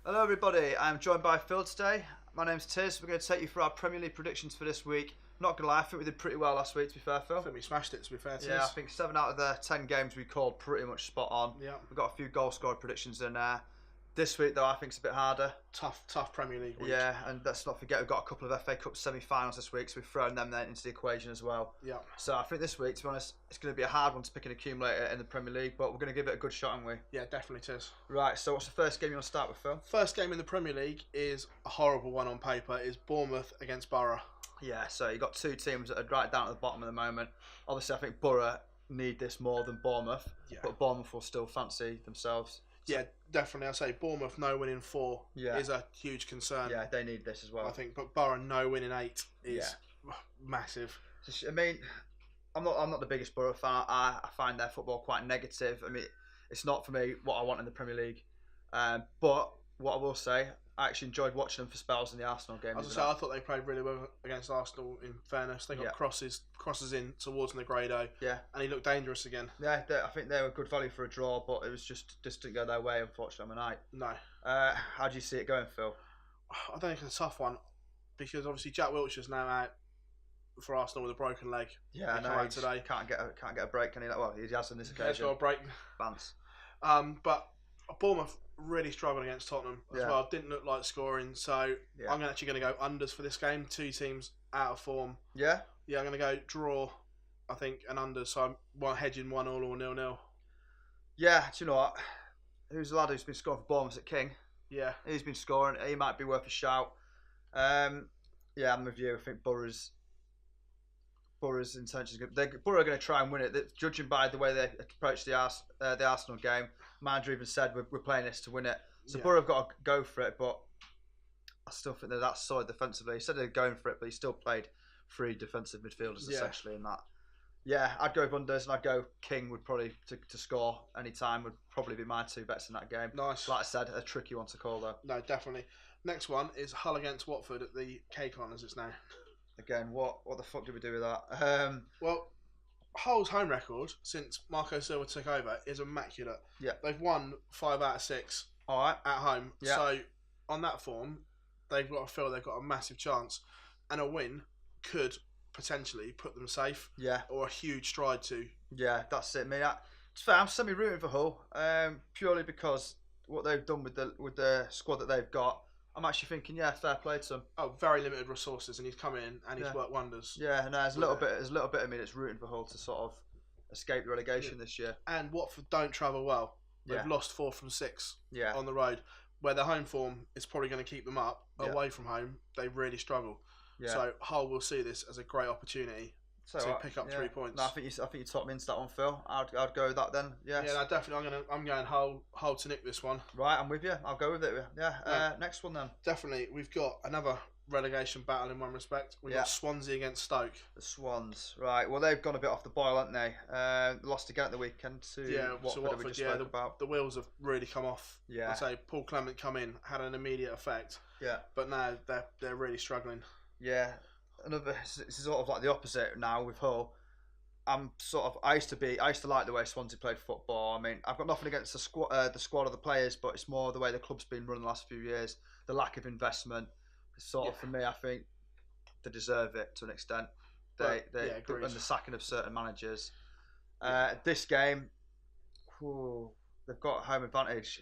Hello everybody, I'm joined by Phill today. My name's Tizz. We're going to take you through our Premier League predictions for this week. Not going to lie, I think we did pretty well last week, to be fair, Phill. I think we smashed it, to be fair, Tizz. Yeah, I think 7 out of the 10 games we called pretty much spot on. Yeah. We've got a few goal scorer predictions in there. This week, though, I think it's a bit harder. Tough Premier League week. Yeah, and let's not forget we've got a couple of FA Cup semi-finals this week, so we've thrown them then into the equation as well. Yeah. So I think this week, to be honest, it's going to be a hard one to pick an accumulator in the Premier League, but we're going to give it a good shot, aren't we? Yeah, definitely, Tizz. Right, so what's the first game you want to start with, Phill? First game in the Premier League is a horrible one on paper. Is Bournemouth against Borough. Yeah, so you've got two teams that are right down at the bottom at the moment. Obviously, I think Borough need this more than Bournemouth, but Bournemouth will still fancy themselves. So, yeah, definitely. I say Bournemouth no win in 4 is a huge concern. Yeah, they need this as well. I think, but Borough no win in 8 is massive. I mean, I'm not the biggest Borough fan. I find their football quite negative. I mean, it's not for me what I want in the Premier League. But what I will say, I actually enjoyed watching them for spells in the Arsenal game. I thought they played really well against Arsenal. In fairness, they got crosses in towards Negredo. Yeah, and he looked dangerous again. Yeah, I think they were good value for a draw, but it was just didn't go their way, unfortunately, on the night. No. How do you see it going, Phill? I don't think it's a tough one because obviously Jack Wilshere's now out for Arsenal with a broken leg. Yeah, no, today can't get a break, can he? Well, he has on this occasion. He's got a break. Bans. But Bournemouth really struggled against Tottenham as well. Didn't look like scoring, so I'm actually going to go unders for this game. Two teams out of form. Yeah, I'm going to go draw, I think, and under. So I'm hedging 1-1 or 0-0. Yeah, do you know what? Who's the lad who's been scoring for Bournemouth at King? Yeah, he's been scoring. He might be worth a shout. Yeah, I'm with you. I think Borough's intentions. Borough are going to try and win it. Judging by the way they approached the Arsenal game, manager even said we're playing this to win it. So Borough have got to go for it, but I still think they're that solid defensively. He said they're going for it, but he still played 3 defensive midfielders essentially in that. Yeah, I'd go with unders, and I'd go King would probably to score any time would probably be my 2 bets in that game. Nice. Like I said, a tricky one to call though. No, definitely. Next one is Hull against Watford at the K-Con as it's now. Again, what the fuck did we do with that? Well, Hull's home record since Marco Silva took over is immaculate. Yeah, they've won 5 out of 6. All right, at home. Yeah. So on that form, they've got to feel they've got a massive chance, and a win could potentially put them safe. Yeah, or a huge stride to. Yeah, that's it. I mean, it's fair. I'm semi-rooting for Hull, purely because what they've done with the squad that they've got. I'm actually thinking, fair play to him. Oh, very limited resources, and he's come in and he's worked wonders. Yeah, no, there's a little bit of me that's rooting for Hull to sort of escape the relegation this year. And Watford don't travel well. They've lost 4 from 6 on the road, where their home form is probably going to keep them up. Away from home, they really struggle. Yeah. So Hull will see this as a great opportunity to pick up 3 points. No, I think you talked me into that one, Phill. I'd go with that then. Yes. Yeah, no, definitely. I'm going Hull to nick this one. Right, I'm with you. I'll go with it. Yeah. Next one then. Definitely, we've got another relegation battle in one respect. We've got Swansea against Stoke. The Swans, right? Well, they've gone a bit off the boil, haven't they? Lost again at the weekend to Watford. The wheels have really come off. Yeah. I'd say Paul Clement come in, had an immediate effect. Yeah. But now they're really struggling. Yeah. This is sort of like the opposite now with Hull. I used to like the way Swansea played football. I mean, I've got nothing against the squad of the players, but it's more the way the club's been run the last few years. The lack of investment, for me, I think they deserve it to an extent. And the sacking of certain managers. This game, they've got home advantage.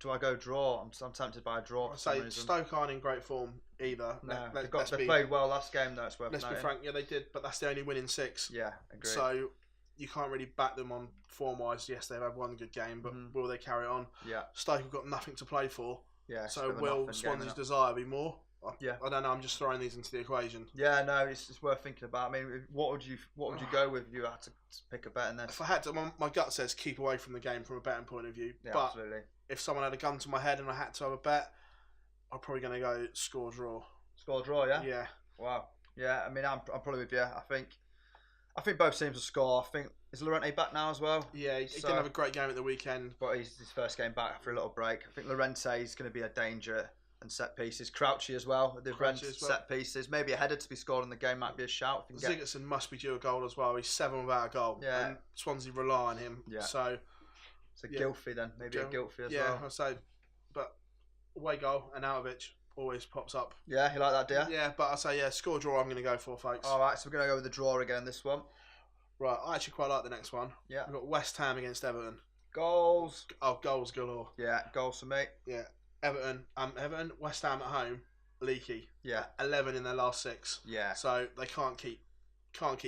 Do I go draw? I'm tempted by a draw. I say Stoke aren't in great form either. No, they played well last game though. It's worth noting. Let's be frank. Yeah, they did, but that's the only win in 6. Yeah, agreed. So you can't really back them on form wise. Yes, they've had one good game, but will they carry on? Yeah. Stoke have got nothing to play for. Yeah. So will Swansea's desire be more? Yeah. I don't know. I'm just throwing these into the equation. Yeah, no, it's worth thinking about. I mean, what would you go with if you had to pick a bet in this? If I had to, my gut says keep away from the game from a betting point of view. Yeah, but absolutely. If someone had a gun to my head and I had to have a bet, I'm probably going to go score draw. Score draw, yeah. Yeah. Wow. Yeah. I mean, I'm probably with you. I think both teams will score. I think is Llorente back now as well. Yeah, he didn't have a great game at the weekend, but he's his first game back after a little break. I think Llorente is going to be a danger and set pieces. Crouchy as well. They've run set pieces. Maybe a header to be scored in the game might be a shout. Sigurdsson must be due a goal as well. He's 7 without a goal. Yeah. And Swansea rely on him. Yeah. So Gilfie then. Maybe a Gilfie as well. Yeah, I say. But away goal, and Altovich always pops up. Yeah, you like that, do you? Yeah, but I say score draw. I'm going to go for, folks. All right, so we're going to go with the draw again in this one. Right, I actually quite like the next one. Yeah, we've got West Ham against Everton. Goals. Oh, goals galore. Yeah, goals for me. Yeah, Everton. West Ham at home, leaky. Yeah, 11 in their last 6. Yeah, so they can't keep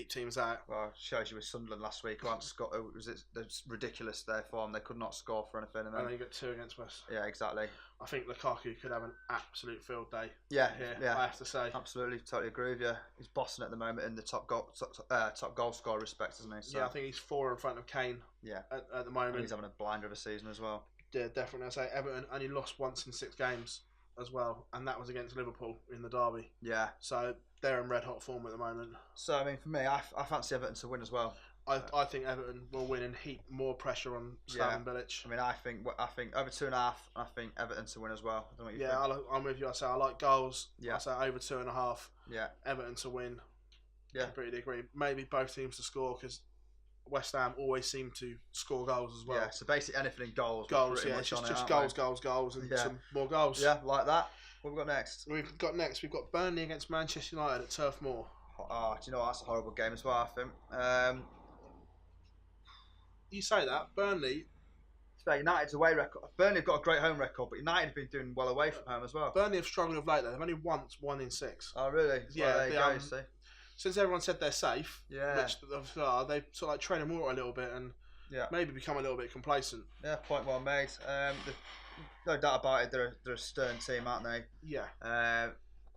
teams out. Well, it shows you with Sunderland last week. It's ridiculous their form. They could not score for anything. And then you got 2 against West. Yeah, exactly. I think Lukaku could have an absolute field day. Yeah, here, yeah. I have to say. Absolutely, totally agree with you. He's bossing at the moment in the top goal scorer respect, isn't he? So, yeah, I think he's 4 in front of Kane. Yeah, at the moment. And he's having a blinder of a season as well. Yeah, definitely. I say Everton only lost once in 6 games as well, and that was against Liverpool in the derby. Yeah. So they're in red hot form at the moment. So I mean, for me, I fancy Everton to win as well. I think Everton will win and heap more pressure on Slaven Bilic. I mean, I think over 2.5. I think Everton to win as well. I don't know what you think. I'm with you. I say I like goals. Yeah. I say over 2.5. Yeah. Everton to win. Yeah. Completely agree. Maybe both teams to score because West Ham always seem to score goals as well. Yeah, so basically anything in goals. Goals, yeah, it's just goals, and some more goals. Yeah, like that. What have we got next? We've got Burnley against Manchester United at Turf Moor. Oh, do you know what? That's a horrible game as well, I think. You say that, Burnley... United's away record. Burnley have got a great home record, but United have been doing well away from home as well. Burnley have struggled of late, though. They've only once won in 6. Oh, really? Yeah, well, there you go, you see. Since everyone said they're safe, yeah, which they've sort of like treading water a little bit and maybe become a little bit complacent. Yeah, point well made. No doubt about it, they're a stern team, aren't they? Yeah.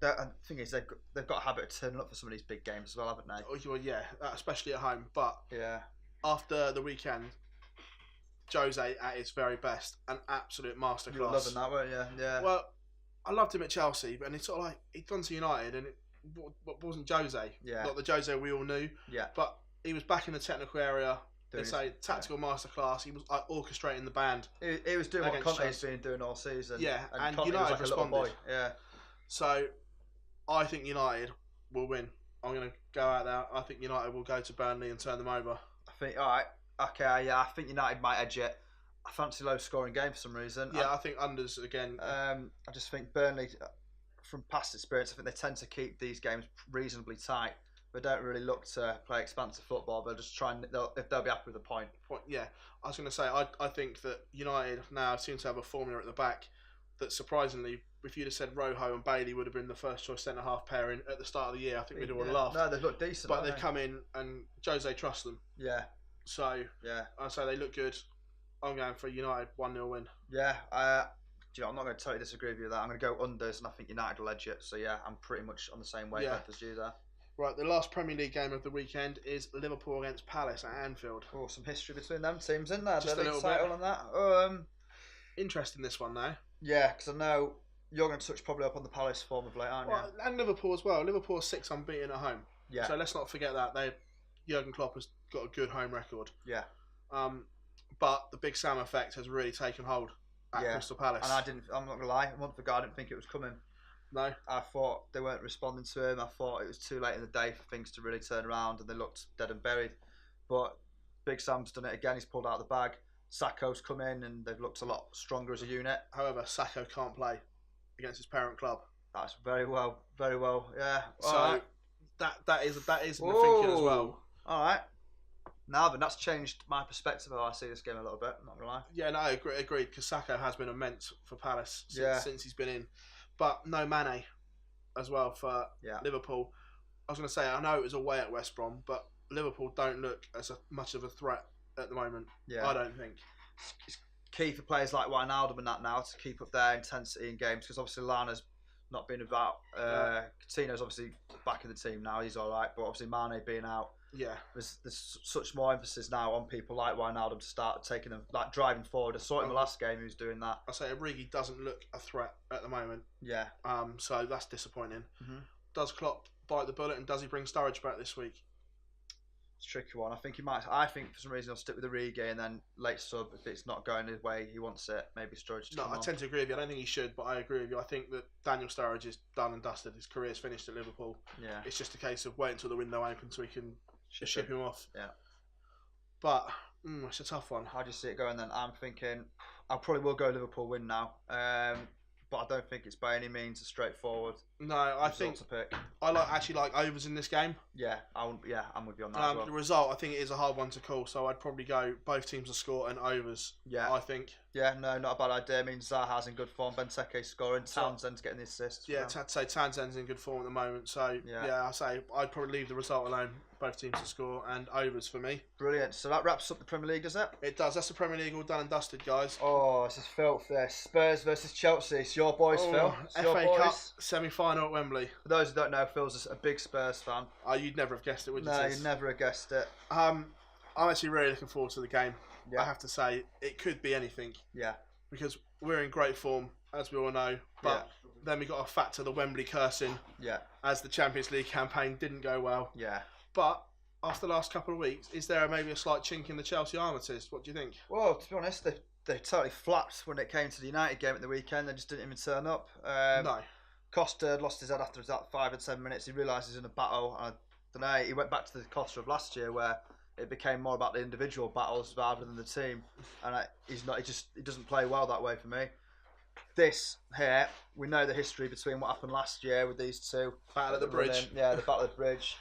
The thing is, they've got a habit of turning up for some of these big games as well, haven't they? Oh, yeah, especially at home. But yeah, after the weekend, Jose at his very best, an absolute masterclass. You were loving that, weren't you? Yeah. Well, I loved him at Chelsea, and it's sort of like he'd gone to United, and it wasn't Jose. Yeah. Not the Jose we all knew. Yeah. But he was back in the technical area. They say tactical masterclass. He was orchestrating the band. He was doing what Conte's been doing all season. Yeah, and Conte United was like responded. Yeah. So, I think United will win. I'm going to go out there. I think United will go to Burnley and turn them over. I think, all right, okay, yeah, I think United might edge it. I fancy low scoring game for some reason. Yeah, I think unders again. I just think Burnley, from past experience, I think they tend to keep these games reasonably tight. They don't really look to play expansive football. They'll just try and if they'll be happy with the point. Yeah, I was going to say I think that United now seem to have a formula at the back that surprisingly, if you'd have said Rojo and Bailey would have been the first choice centre half pairing at the start of the year, I think we'd all laughed. No, they've looked decent. But they've come in and Jose trusts them. Yeah. So yeah, I say they look good. I'm going for United 1-0 win. Yeah. You know, I'm not going to totally disagree with you there. I'm going to go unders, and I think United will edge it. So yeah, I'm pretty much on the same wavelength as you there. Right, the last Premier League game of the weekend is Liverpool against Palace at Anfield. Oh, some history between them teams, isn't there? Just a little bit on that. Interesting this one now. Yeah, because I know you're going to touch probably up on the Palace form of late, aren't you? And Liverpool as well. Liverpool are 6 unbeaten at home. Yeah. So let's not forget that Jurgen Klopp has got a good home record. Yeah. But the Big Sam effect has really taken hold at Crystal Palace. And I'm not going to lie, a month ago I didn't think it was coming. No. I thought they weren't responding to him. I thought it was too late in the day for things to really turn around, and they looked dead and buried. But Big Sam's done it again. He's pulled out the bag. Sakho's come in, and they've looked a lot stronger as a unit. However, Sakho can't play against his parent club. That's very well, yeah. So that is in the thinking as well. All right. Now then, that's changed my perspective of how I see this game a little bit. I'm not gonna lie. Yeah, no, I agree. Because Sakho has been immense for Palace since he's been in, but no Mane as well for Liverpool. I was going to say I know it was away at West Brom, but Liverpool don't look as much of a threat at the moment. Yeah, I don't think. It's key for players like Wijnaldum and that now to keep up their intensity in games, because obviously Lana's not been about. Coutinho's obviously back in the team now. He's all right, but obviously Mane being out. Yeah, there's such more emphasis now on people like Wijnaldum to start taking them, like driving forward. I saw him the last game; he was doing that. I say Origi doesn't look a threat at the moment. Yeah. So that's disappointing. Mm-hmm. Does Klopp bite the bullet, and does he bring Sturridge back this week? It's a tricky one. I think he might. I think for some reason he'll stick with Origi and then late sub if it's not going his way he wants it. Maybe Sturridge. No, I tend to agree with you. I don't think he should, but I agree with you. I think that Daniel Sturridge is done and dusted. His career's finished at Liverpool. Yeah. It's just a case of waiting until the window opens so we can ship him off. Yeah. But it's a tough one. How do you see it going then? I'm thinking I probably will go Liverpool win now. but I don't think it's by any means a straightforward. No, I think to pick. I actually like overs in this game. Yeah, I'm with you on that as well. The result, I think it is a hard one to call, so I'd probably go both teams to score and overs. Yeah, I think. Yeah, no, not a bad idea. I mean, Zaha's in good form, Benteke scoring, Townsend's getting the assists. Yeah, I'd say Townsend's in good form at the moment. So I say I'd probably leave the result alone. Both teams to score and overs for me. Brilliant. So that wraps up the Premier League, does it? It does. That's the Premier League all done and dusted, guys. Oh, this is filth. This Spurs versus Chelsea. It's your boys, Phill. FA Cup semi-final at Wembley. For those who don't know, Phil's a big Spurs fan. Oh, you'd never have guessed it, would you? No, you'd never have guessed it. I'm actually really looking forward to the game. Yeah. I have to say, it could be anything. Yeah. Because we're in great form, as we all know. But then we got to factor the Wembley cursing. Yeah. As the Champions League campaign didn't go well. Yeah. But after the last couple of weeks, is there maybe a slight chink in the Chelsea armour, Tizz? What do you think? Well, to be honest, they totally flapped when it came to the United game at the weekend. They just didn't even turn up. No. Costa had lost his head after about 5 or 10 minutes. He realised he's in a battle. I don't know. He went back to the Costa of last year where it became more about the individual battles rather than the team. And he's not. He doesn't play well that way for me. This here, we know the history between what happened last year with these two. Battle of the Bridge. Yeah, the Battle of the Bridge.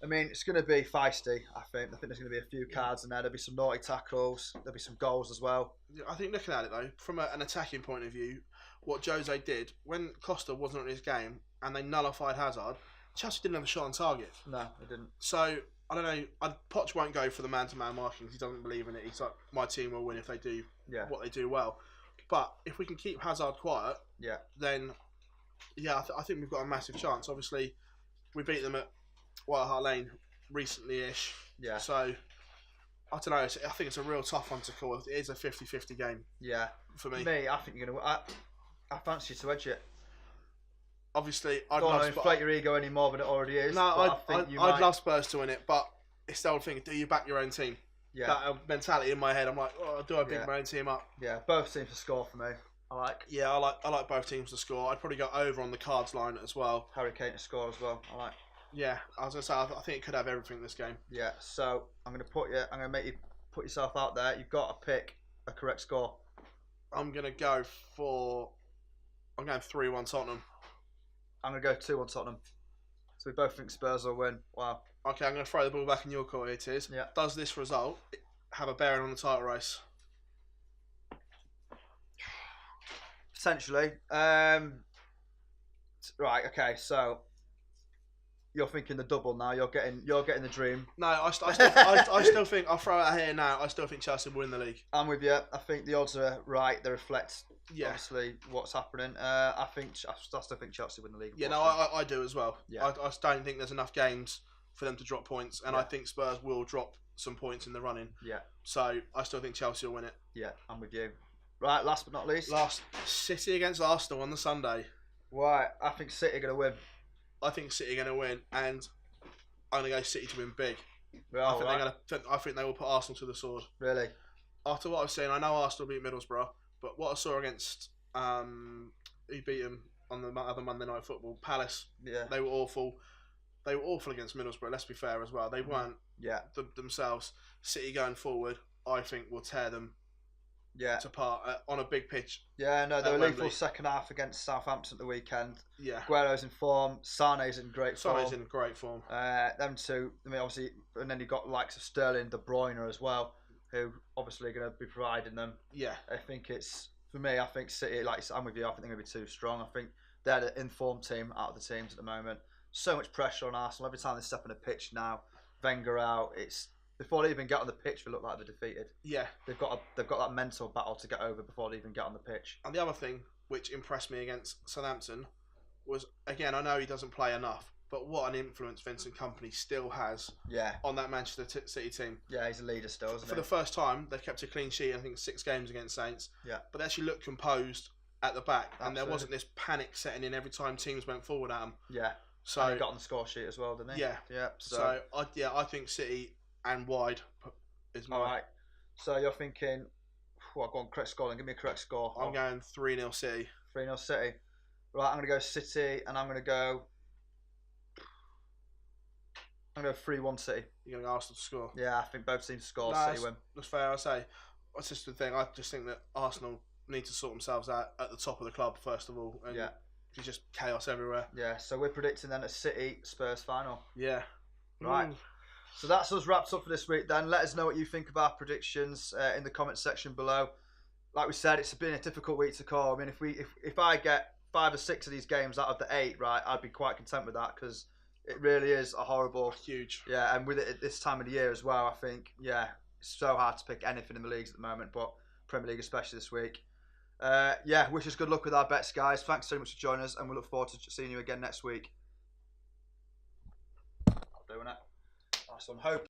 I mean, it's going to be feisty, I think. I think there's going to be a few cards in there. There'll be some naughty tackles. There'll be some goals as well. I think looking at it, though, from an attacking point of view, what Jose did, when Costa wasn't on his game and they nullified Hazard, Chelsea didn't have a shot on target. No, they didn't. So, I don't know. Poch won't go for the man-to-man marking because he doesn't believe in it. He's like, my team will win if they do what they do well. But if we can keep Hazard quiet, then, I think we've got a massive chance. Obviously, we beat them at White Hart Lane recently-ish. Yeah. So, I don't know. I think it's a real tough one to call. It is a 50-50 game. Yeah. For me. I think you're going to... I fancy you to edge it. Obviously, I'd love to inflate your ego any more than it already is. No, I'd love Spurs to win it, but it's the old thing. Do you back your own team? Yeah. That mentality in my head. I'm like, do I pick my own team up? Yeah, both teams to score for me. Yeah, I like both teams to score. I'd probably go over on the cards line as well. Harry Kane to score as well. Yeah, I was gonna say I think it could have everything this game. Yeah, so I'm gonna make you put yourself out there. You've got to pick a correct score. I'm going 3-1 Tottenham. I'm going to go 2-1 Tottenham. So we both think Spurs will win. Wow. Okay, I'm going to throw the ball back in your court here, Tizz. Yeah. Does this result have a bearing on the title race? Potentially. Right, okay, so you're thinking the double now. You're getting the dream. No, I still think I'll throw it out here now. I still think Chelsea will win the league. I'm with you. I think the odds are right. They reflect obviously what's happening. I still think Chelsea win the league. Yeah, no, I do as well. Yeah. I don't think there's enough games for them to drop points, and I think Spurs will drop some points in the running. Yeah. So I still think Chelsea will win it. Yeah, I'm with you. Right, last but not least, City against Arsenal on the Sunday. Right, I think City are going to win. I think City are going to win, and I'm going to go City to win big. Well, I think they will put Arsenal to the sword. Really? After what I've seen, I know Arsenal beat Middlesbrough, but what I saw against who beat them on the other Monday Night Football, Palace. Yeah. They were awful. They were awful against Middlesbrough. Let's be fair as well. They weren't themselves. City going forward, I think, will tear them. Yeah, to part on a big pitch. Yeah, no, they were lethal second half against Southampton at the weekend. Yeah, Aguero's in form. Sane's in great form. Them two. I mean, obviously, and then you got the likes of Sterling, De Bruyne as well, who obviously are going to be providing them. Yeah, I think it's for me. I think City, I'm with you. I think they're going to be too strong. I think they're the informed team out of the teams at the moment. So much pressure on Arsenal every time they step on a pitch now. Wenger out. It's before they even get on the pitch, they look like they're defeated. Yeah, they've got that mental battle to get over before they even get on the pitch. And the other thing which impressed me against Southampton was, again, I know he doesn't play enough, but what an influence Vincent Kompany still has. On that Manchester City team. Yeah, he's a leader still, isn't he? For the first time, they've kept a clean sheet. I think 6 games against Saints. Yeah, but they actually looked composed at the back, and there wasn't this panic setting in every time teams went forward at them. Yeah. So and he got on the score sheet as well, didn't he? Yeah. Yeah. So I think City and wide is my... Alright, so you're thinking, go on, correct score then, give me a correct score. I'm going 3-0 City. 3-0 City. Right, I'm going to go City, and I'm going to go 3-1 City. You're going to go Arsenal to score? Yeah, I think both teams score, City win. That's fair, I say. That's just the thing, I just think that Arsenal need to sort themselves out at the top of the club first of all. And it's just chaos everywhere. Yeah, so we're predicting then a City Spurs final. Yeah. Right. So that's us wrapped up for this week then. Let us know what you think of our predictions in the comment section below. Like we said, it's been a difficult week to call. I mean, if I get 5 or 6 of these games out of the 8, right, I'd be quite content with that because it really is a horrible... Huge. Yeah, and with it at this time of the year as well, I think, it's so hard to pick anything in the leagues at the moment, but Premier League especially this week. Wish us good luck with our bets, guys. Thanks so much for joining us, and we look forward to seeing you again next week. I'm doing it. Nice one. Hope.